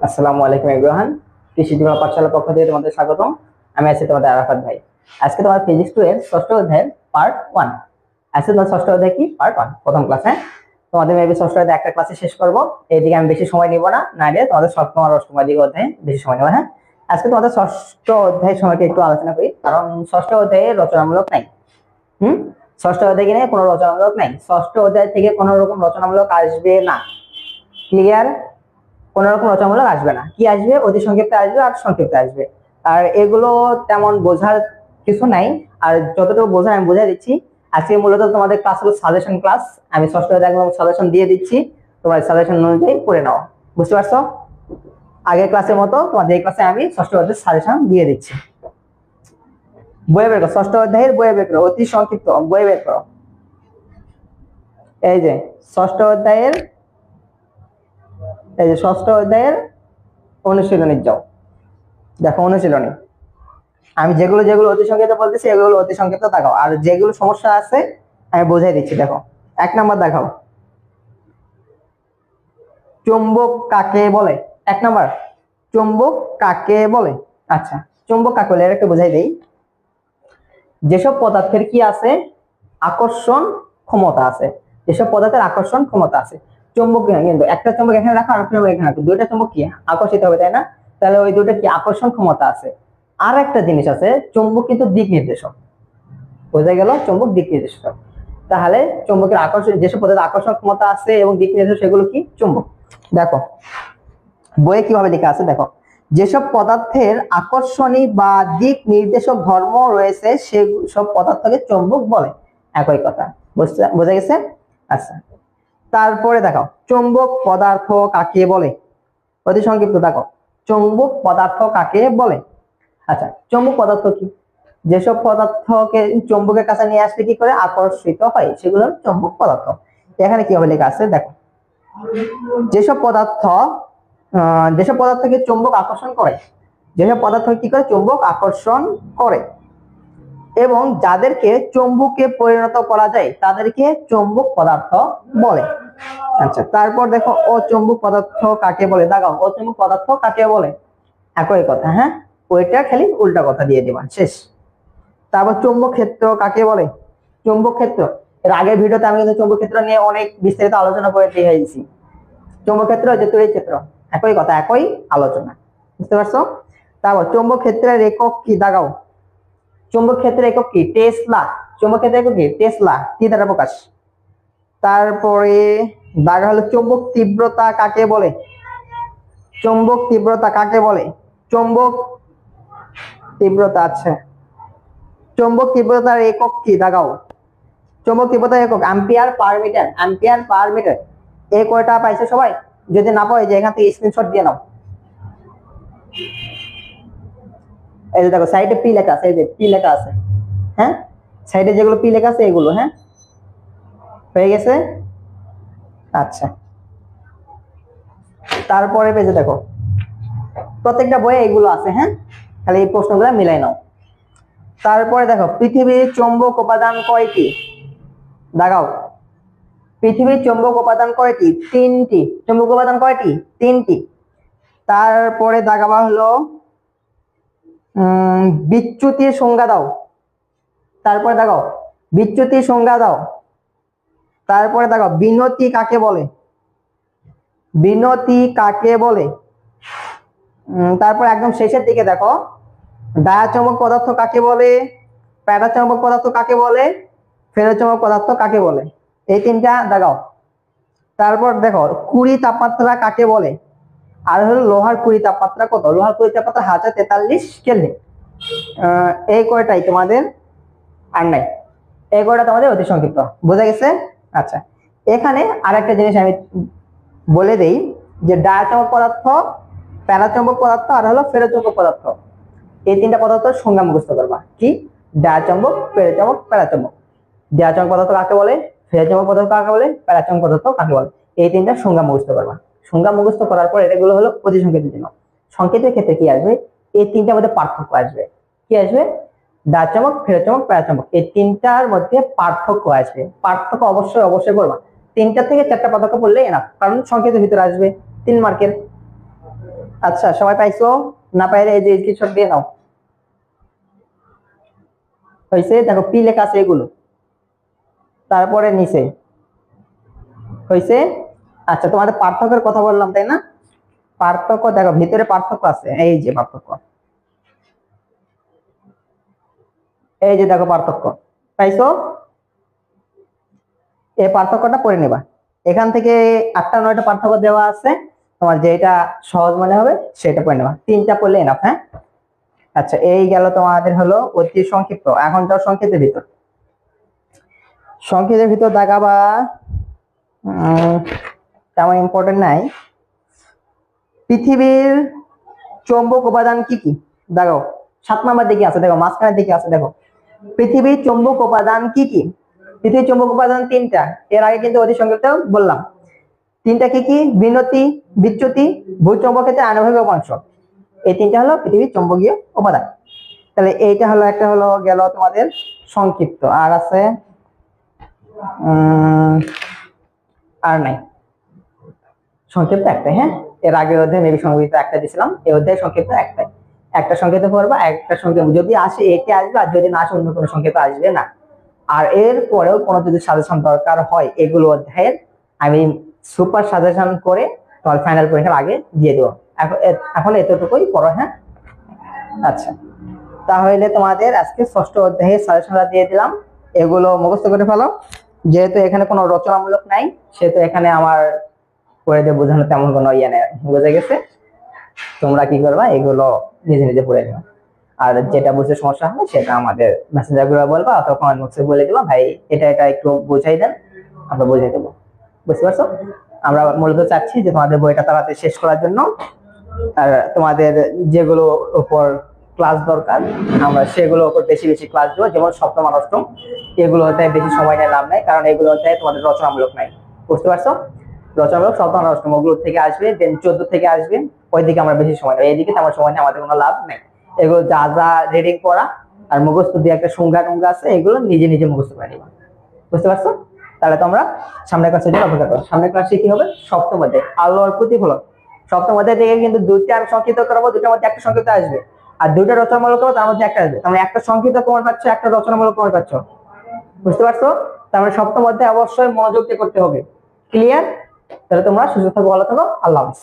আসসালামু আলাইকুম এভরিওয়ান। কৃষি বিভাগ পাঠশালার পক্ষ থেকে তোমাদের স্বাগতম। আমি আছি তোমাদের আরাফাত ভাই। আজকে তোমার ফিজিক্স 2 এর ষষ্ঠ অধ্যায়ের পার্ট 1। আজকে তোমার ষষ্ঠ অধ্যায় কি পার্ট 1 প্রথম ক্লাসে। তোমাদের মেবি ষষ্ঠ অধ্যায় একটা ক্লাসে শেষ করব। এইদিকে আমি বেশি সময় নিব না, না নিয়ে তোমাদের সপ্তম আর অষ্টম অধ্যায়ে বেশি সময় নেব। হ্যাঁ, আজকে তোমাদের ষষ্ঠ অধ্যায়ের সময়টা একটু আলোচনা করি, কারণ ষষ্ঠ অধ্যায়ে রচনামূলক নাই। ষষ্ঠ অধ্যায়ে নিয়ে কোনো রচনামূলক নাই। ষষ্ঠ অধ্যায় থেকে কোনো রকম রচনামূলক আসবে না। ক্লিয়ার? কোন রকম রচনামূলক আসবে না। কি আসবে? অতি সংক্ষিপ্ত আসবে আর সংক্ষিপ্ত আসবে। আর এগুলো তেমন বোঝার কিছু নাই। আর যতটুকু বোঝার আমি বুঝাই দিচ্ছি। আজকে মূলত তোমাদের ক্লাস হলো সাজেশন ক্লাস। আমি ষষ্ঠ অধ্যায় একদম সাজেশন দিয়ে দিচ্ছি, তোমরা সাজেশন অনুযায়ী পড়ে নাও। বুঝতে পারছো? আগের ক্লাসের মতো তোমাদের এই ক্লাসে আমি ষষ্ঠ অধ্যায়ের সাজেশন দিয়ে দিচ্ছি। বইয়ে বের করো, ষষ্ঠ অধ্যায়ের বইয়ে বের করো, অতি সংক্ষিপ্ত বইয়ে বের করো। এই যে ষষ্ঠ অধ্যায়ের অনুশীলনী যাও, দেখো অনুশীলনী। আমি যেগুলো যেগুলো অতি সংক্ষিপ্ত বলতেছি এগুলো অতি সংক্ষিপ্ত দেখাও, আর যেগুলো সমস্যা আছে আমি বোঝাই দিচ্ছি। দেখো 1 নাম্বার দেখাও, চুম্বক কাকে বলে। 1 নাম্বার, চুম্বক কাকে বলে। আচ্ছা, চুম্বক কাকে বলে একটু বোঝাই দেই। যেসব পদার্থের কি আছে? আকর্ষণ ক্ষমতা আছে। যেসব পদার্থের আকর্ষণ ক্ষমতা আছে। চুম্বক কিন্তু একটা চুম্বক এখানে রাখো আর একটা চুম্বক এখানে রাখো, দুইটা চুম্বক কি আকর্ষিত হবে, তাই না? তাহলে ওই দুটো কি আকর্ষণ ক্ষমতা আছে। আর একটা জিনিস আছে, চুম্বক কিন্তু দিক নির্দেশক। বোঝা গেল? চুম্বক দিক নির্দেশক। তাহলে চুম্বকের আকর্ষণ, যেসব পদার্থের আকর্ষণ ক্ষমতা আছে এবং দিক নির্দেশক, সেগুলো কি? চুম্বক। দেখো বইয়ে কিভাবে লেখা আছে, দেখো যেসব পদার্থের আকর্ষণী বা দিক নির্দেশক ধর্ম রয়েছে সেসব পদার্থকে চুম্বক বলে। একই কথা, বোঝা গেছে? আচ্ছা, তারপরে দেখো চুম্বক পদার্থ কাকে বলে। অতি সংক্ষিপ্ত দেখো, চুম্বক পদার্থ কাকে বলে। আচ্ছা, চুম্বক পদার্থ কি? যেসব পদার্থকে চুম্বকের কাছে নিয়ে আসলে কি করে আকর্ষিত হয়, সেগুলো চুম্বক পদার্থ। এখানে কিভাবে লেখা আছে দেখো, যেসব পদার্থকে চুম্বক আকর্ষণ করে, যেসব পদার্থ কি করে চুম্বক আকর্ষণ করে এবং যাদেরকে চুম্বকে পরিণত করা যায় তাদেরকে চুম্বক পদার্থ বলে। আচ্ছা, তারপর দেখো অচুম্বক পদার্থ কাকে বলে। দেখাও অচুম্বক পদার্থ কাকে বলে। একই কথা, হ্যাঁ, ওইটা খালি উল্টা কথা দিয়ে দিবা, শেষ। তারপর চুম্বক ক্ষেত্র কাকে বলে। চুম্বক ক্ষেত্র, এর আগের ভিডিওতে আমি কিন্তু চুম্বক ক্ষেত্র নিয়ে অনেক বিস্তারিত আলোচনা করে দিয়েছি। চুম্বক ক্ষেত্র যে তড়িৎ ক্ষেত্র, একই কথা, একই আলোচনা। বুঝতে পারছো? তারপর চুম্বক ক্ষেত্রের একক কি। দাগাও চুম্বক ক্ষেত্রের একক কি। টেসলা। চুম্বক ক্ষেত্রের একক কি। টেসলা, কি দ্বারা প্রকাশ। তারপরে দাগা হলো চুম্বক তীব্রতা কাকে বলে। চুম্বক তীব্রতা কাকে বলে। চুম্বক তীব্রতা, আচ্ছা, চুম্বক তীব্রতার একক কি। দাগাও চুম্বক তীব্রতার একক ampere per metre. Ampere per metre. এই কয়টা পাইছে সবাই? যদি না পাই যে এখান থেকে স্ক্রিনশট দিয়ে নাও। এই যে দেখো সাইডে পি লেখা আছে, এই যে পি লেখা আছে, হ্যাঁ, সাইডে যেগুলো পি লেখা আছে এগুলো, হ্যাঁ, হয়ে গেছে। আচ্ছা, তারপরে পেজে দেখো প্রত্যেকটা বইয়ে এগুলো আছে, হ্যাঁ, খালি এই প্রশ্নগুলো মিলাই নাও। তারপরে দেখো পৃথিবীর চৌম্বক উপাদান কয়টি। দেখাও পৃথিবীর চৌম্বক উপাদান কয়টি। 3টি। চৌম্বক উপাদান কয়টি। 3টি। তারপরে দাগাবা হলো বিচ্যুতির সংজ্ঞা দাও। তারপরে দেখো বিচ্যুতির সংজ্ঞা দাও। তারপরে দেখো বিনতি কাকে বলে। বিনতি কাকে বলে। তারপর একদম শেষের দিকে দেখো ডায়াচৌম্বক পদার্থ কাকে বলে, প্যারাচৌম্বক পদার্থ কাকে বলে, ফেরোচৌম্বক পদার্থ কাকে বলে। এই 3টা দেখাও। তারপর দেখো কুড়ি তাপমাত্রা কাকে বলে। আর হলো লোহার কুড়ি তাপমাত্রা কত। লোহার কুড়ি তাপমাত্রা 1043 কেলভিন। এই কয়টাই তোমাদের আর নাই। এই কয়টা তোমাদের অতি সংক্ষিপ্ত। বোঝা গেছে? আচ্ছা, এখানে আরেকটা জিনিস আমি বলে দেই যে ডায়াচৌম্বক পদার্থ, প্যারাচৌম্বক পদার্থ আর হলো ফেরোচৌম্বক পদার্থ, এই 3টা পদার্থের সংজ্ঞা মুখস্থ করবা। কি? ডায়াচৌম্বক, ফেরোচৌম্বক, প্যারাচৌম্বক। ডায়াচৌম্বক পদার্থ কাকে বলে, ফেরোচৌম্বক পদার্থ কাকে বলে, প্যারাচৌম্বক পদার্থ কাকে বলে। এই 3টা সংজ্ঞা মুখস্থ করবা। সংজ্ঞা মুখস্থ করার পর এগুলো হলো অতি সংকেতের জন্য। সংকেতের ক্ষেত্রে কি আসবে? এই 3টার মধ্যে পার্থক্য আসবে। কি আসবে? ডায়াচৌম্বক, ফেরোচৌম্বক, প্যারাচৌম্বক, এই 3টার মধ্যে পার্থক্য আসবে। পার্থক্য অবশ্যই অবশ্যই করবা। 3টা থেকে 4টা পার্থক্য পড়লে এনাফ, কারণ সংকেতের ভিতরে আসবে 3 মার্কের। আচ্ছা, সবাই পাইছো? না পাইলে এই যে স্ক্রিনশট দিয়ে নাও। হয়েছে? দেখো পি লেখা আছে এগুলো, তারপরে নিচে হয়েছে। আচ্ছা, তোমাদের পার্থক্যের কথা বললাম তাই না? পার্থক্য দেখো, ভিতরে পার্থক্য আছে, এই যে পার্থক্য, এই যে দেখো পার্থক্য পাইছো? এই পার্থক্যটা পড়ে নেবা। এখান থেকে 8টা 9টা পার্থক্য দেওয়া আছে, তোমার যেটা সহজ মনে হবে সেটা পড়ে নেবা, 3টা পড়লে এনাফ। হ্যাঁ, আচ্ছা, এই গেল তোমাদের হলো অতি সংক্ষিপ্ত। এখন যাও সংক্ষিপ্তের ভিতর। সংক্ষিপ্তের ভিতর দেখাবা তেমন ইম্পর্টেন্ট নাই। পৃথিবীর চৌম্বক উপাদান কি কি? দেখো 7 নাম্বার দিকে আছে, দেখো মাঝখানের দিকে আছে, দেখো পৃথিবীর চৌম্বক উপাদান কি কি? পৃথিবীর চৌম্বক উপাদান 3টা, এর আগে কিন্তু অতি সংক্ষিপ্ত বললাম। 3টা কি কি? বিনতি, বিচ্যুতি, ভূচৌম্বক ক্ষেত্রে আণবিক অংশ। এই 3টা হলো পৃথিবীর চৌম্বকীয় উপাদান। তাহলে এইটা হলো, একটা হলো গেল তোমাদের সংক্ষিপ্ত। আর আছে আর নাই, সংক্ষিপ্ত একটাই। হ্যাঁ, এর আগের অধ্যায়ে মেবি সংক্ষিপ্ত একটা দিয়েছিলাম, এই অধ্যায়ে সংক্ষিপ্ত একটাই। একটা সংক্ষিপ্ত পড়বা, একটা সংক্ষিপ্ত যদি আসে এটি আসবে, আর যদি না আসে অন্য কোনো সংক্ষিপ্ত আসবে না। আর এর পরেও কোনো যদি সাজেশন দরকার হয় এগুলো অধ্যায়ের, আমি সুপার সাজেশন করে তোমার ফাইনাল পরীক্ষার আগে দিয়ে দেবো। এখন এতটুকুই পড়ো। হ্যাঁ, আচ্ছা, তাহলে তোমাদের আজকে 6ষ্ঠ অধ্যায়ের সাজেশনটা দিয়ে দিলাম, এগুলো মুখস্থ করে ফেলো। যেহেতু এখানে কোনো রচনামূলক নাই, সেহেতু এখানে আমার করে দিয়ে বোঝানো তেমন কোনো ইয়ে নেই, বুঝে গেছে। তোমরা কি করবা, এগুলো নিজে নিজে পড়ে নিও। আর যেটা বুঝতে সমস্যা হবে সেটা আমাদের মেসেঞ্জার গ্রুপে বলবা, অথবা কমেন্ট বক্সে বলে দিবা, ভাই এটা এটা একটু বুঝাই দেন, আমরা বুঝিয়ে দেবো। বুঝতে পারছো? আমরা মূলত চাচ্ছি যে তোমাদের বইটা তাড়াতাড়ি শেষ করার জন্য, আর তোমাদের যেগুলো উপর ক্লাস দরকার আমরা সেগুলো উপর বেশি বেশি ক্লাস দেবো। যেমন সপ্তম আর অষ্টম, এগুলো হতে বেশি সময় নিয়ে লাভ নাই, কারণ এগুলো হতে তোমাদের রচনামূলক নাই। বুঝতে পারছো? রচনামূলক সপ্তম আর অষ্টম ওগুলো থেকে আসবে, দেন 14 থেকে আসবে। ওইদিকে আমরা বেশি সময় নেই, এইদিকে তেমন সময় নেই, আমাদের কোনো লাভ নেই। এগুলো যা যা রিডিং পড়া আর মুখস্থ দিয়ে একটা সংজ্ঞা টংজ্ঞা আছে, এগুলো নিজে নিজে মুখস্থ করে নিবা। বুঝতে পারছো? তাহলে তোমরা সামনের ক্লাসে জন্য অপেক্ষা করো। সামনের ক্লাসে কি হবে? সপ্তম অধ্যায় আল্লাহর প্রতিফলন। সপ্তম অধ্যায় থেকে কিন্তু 2টা আমি সংক্ষিপ্ত করবো, 2টার মধ্যে একটা সংক্ষিপ্ত আসবে, আর 2টা রচনামূলক করবো, তার মধ্যে একটা আসবে। তার মানে একটা সংক্ষিপ্ত প্রমাণ পাচ্ছ, একটা রচনামূলক প্রমাণ পাচ্ছ। বুঝতে পারছো? তার মানে সপ্তম অধ্যায় অবশ্যই মনোযোগ দিয়ে করতে হবে। ক্লিয়ার? তাহলে তোমরা সুস্থ থাকো, ভালো থাকো, আল্লাহ হাফেজ।